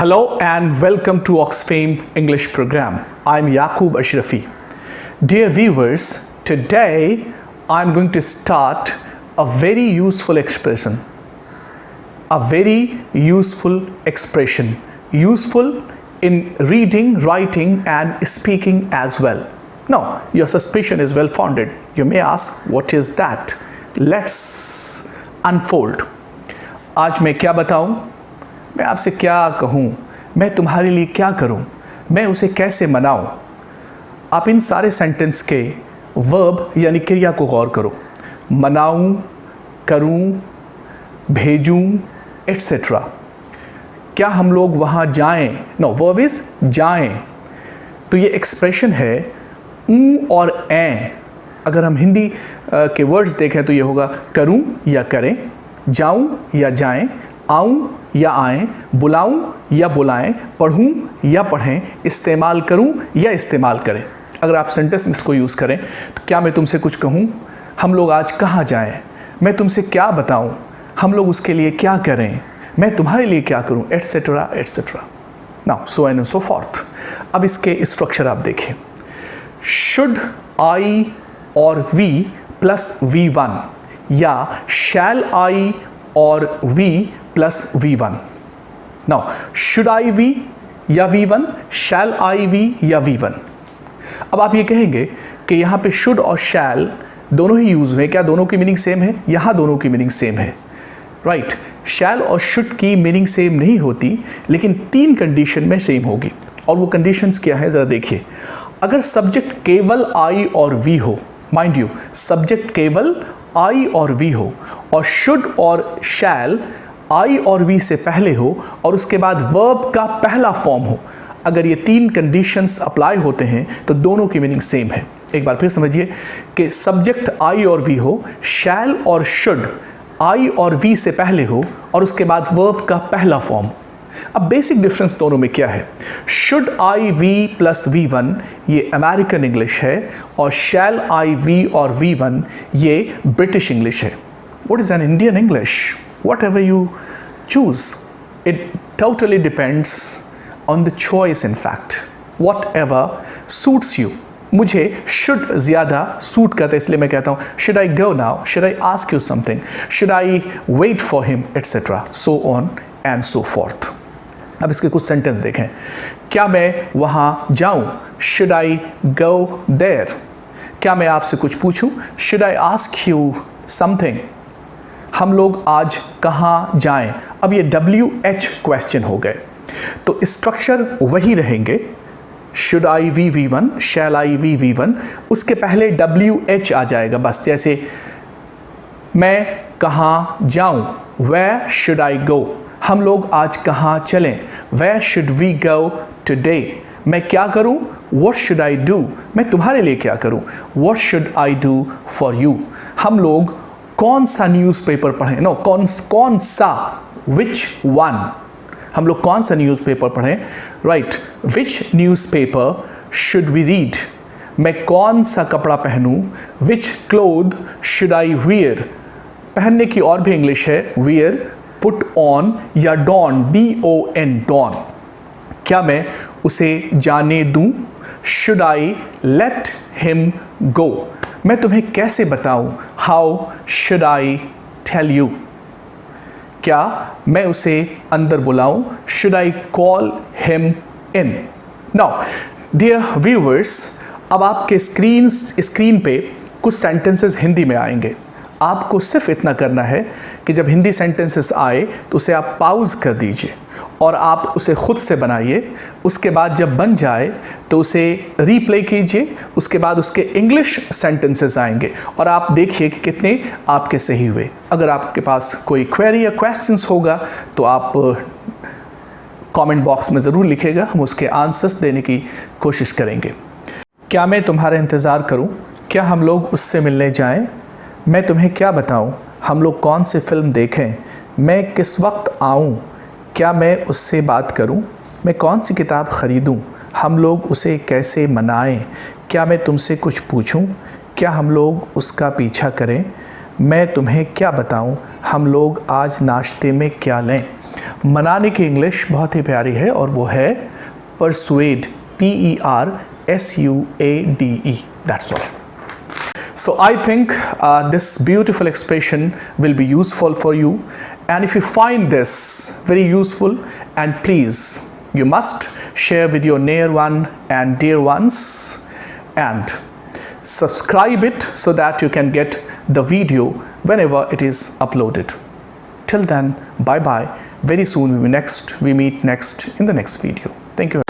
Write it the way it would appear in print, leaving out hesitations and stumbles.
Hello and welcome to Oxfam English program. I'm Yaqub Ashrafi. Dear viewers, today I'm going to start a very useful expression. Useful in reading, writing and speaking as well. Now, your suspicion is well founded. You may ask, what is that? Let's unfold. आज मैं क्या बताऊं? मैं आपसे क्या कहूं? मैं तुम्हारे लिए क्या करूं? मैं उसे कैसे मनाऊं? आप इन सारे सेंटेंस के वर्ब यानी क्रिया को गौर करो. मनाऊं, करूं, भेजूं, एटसेट्रा. क्या हम लोग वहाँ जाएं? नो, वर्ब इज जाएं. तो ये एक्सप्रेशन है ऊ और ए. अगर हम हिंदी के वर्ड्स देखें तो ये होगा करूं या करें, जाऊं या जाएं, आऊं या आएं, बुलाऊं या बुलाएं, पढ़ूं या पढ़ें, इस्तेमाल करूं या इस्तेमाल करें. अगर आप सेंटेंस में इसको यूज़ करें तो क्या मैं तुमसे कुछ कहूं? हम लोग आज कहाँ जाएं? मैं तुमसे क्या बताऊं? हम लोग उसके लिए क्या करें? मैं तुम्हारे लिए क्या करूं? Etcetera etcetera. Now so and so forth. अब इसके स्ट्रक्चर आप देखें. शुड आई और वी प्लस V1 या शैल आई और V plus V1. Now should I V या V1, शैल आई वी या V1. अब आप ये कहेंगे कि यहाँ पे शुड और शैल दोनों ही यूज़ हुए. क्या दोनों की मीनिंग सेम है? यहाँ दोनों की मीनिंग सेम है. राइट. शैल और शुड की मीनिंग सेम नहीं होती, लेकिन तीन कंडीशन में सेम होगी. और वो कंडीशंस क्या है ज़रा देखिए. अगर सब्जेक्ट केवल आई और वी हो, माइंड यू, सब्जेक्ट केवल आई और वी हो और शुड और शैल आई और वी से पहले हो और उसके बाद वर्ब का पहला फॉर्म हो, अगर ये तीन कंडीशंस अप्लाई होते हैं तो दोनों की मीनिंग सेम है. एक बार फिर समझिए कि सब्जेक्ट आई और वी हो, शैल और शुड आई और वी से पहले हो और उसके बाद वर्ब का पहला फॉर्म. अब बेसिक डिफरेंस दोनों में क्या है? Should I we plus V1 ये अमेरिकन इंग्लिश है और शैल आई वी और V1 ये ब्रिटिश इंग्लिश है. What is an Indian English? Whatever you choose, it totally depends on the choice. In fact whatever suits you. मुझे should ज़्यादा suit करता है, इसलिए मैं कहता हूँ should I go now, should I ask you something, should I wait for him, et cetera, so on and so forth. अब इसके कुछ सेंटेंस देखें. क्या मैं वहाँ जाऊँ? Should I go there. क्या मैं आपसे कुछ पूछूँ? Should I ask you something. हम लोग आज कहाँ जाएं? अब ये WH क्वेश्चन हो गए, तो स्ट्रक्चर वही रहेंगे. Should I V V1, shall I V V1, उसके पहले WH आ जाएगा बस. जैसे मैं कहाँ जाऊँ, वेयर शुड आई गो. हम लोग आज कहाँ चलें, where should we go today. मैं क्या करूँ, व्हाट शुड आई डू. मैं तुम्हारे लिए क्या करूँ, what should I do for you. हम लोग कौन सा न्यूज़पेपर पढ़ें, नो कौन सा, विच वन. हम लोग कौन सा न्यूज़पेपर पढ़ें, right. Which newspaper should we read. मैं कौन सा कपड़ा पहनूं, which cloth should I wear. पहनने की और भी इंग्लिश है, वियर, पुट ऑन या डॉन, DON, डॉन. क्या मैं उसे जाने दूं, should I let him go. मैं तुम्हें कैसे बताऊं, how should I tell you. क्या मैं उसे अंदर बुलाऊं, should I call him in. Now dear viewers, अब आपके स्क्रीन पे कुछ सेंटेंसेस हिंदी में आएंगे. आपको सिर्फ इतना करना है कि जब हिंदी सेंटेंसेस आए तो उसे आप पॉज कर दीजिए और आप उसे खुद से बनाइए. उसके बाद जब बन जाए तो उसे रीप्ले कीजिए. उसके बाद उसके इंग्लिश सेंटेंसेस आएंगे और आप देखिए कि कितने आपके सही हुए. अगर आपके पास कोई क्वेरी या क्वेश्चंस होगा तो आप कमेंट बॉक्स में ज़रूर लिखिएगा, हम उसके आंसर्स देने की कोशिश करेंगे. क्या मैं तुम्हारा इंतज़ार करूं? क्या हम लोग उससे मिलने जाएं? मैं तुम्हें क्या बताऊं? हम लोग कौन सी फ़िल्म देखें? मैं किस वक्त आऊं? क्या मैं उससे बात करूं? मैं कौन सी किताब ख़रीदूं? हम लोग उसे कैसे मनाएं? क्या मैं तुमसे कुछ पूछूं? क्या हम लोग उसका पीछा करें? मैं तुम्हें क्या बताऊं? हम लोग आज नाश्ते में क्या लें? मनाने की इंग्लिश बहुत ही प्यारी है और वो है persuade, PERSUADE. That's all. So I think this beautiful expression will be useful for you, and if you find this very useful, and please you must share with your near one and dear ones, and subscribe it so that you can get the video whenever it is uploaded. Till then, bye bye. Very soon we meet next in the next video. Thank you.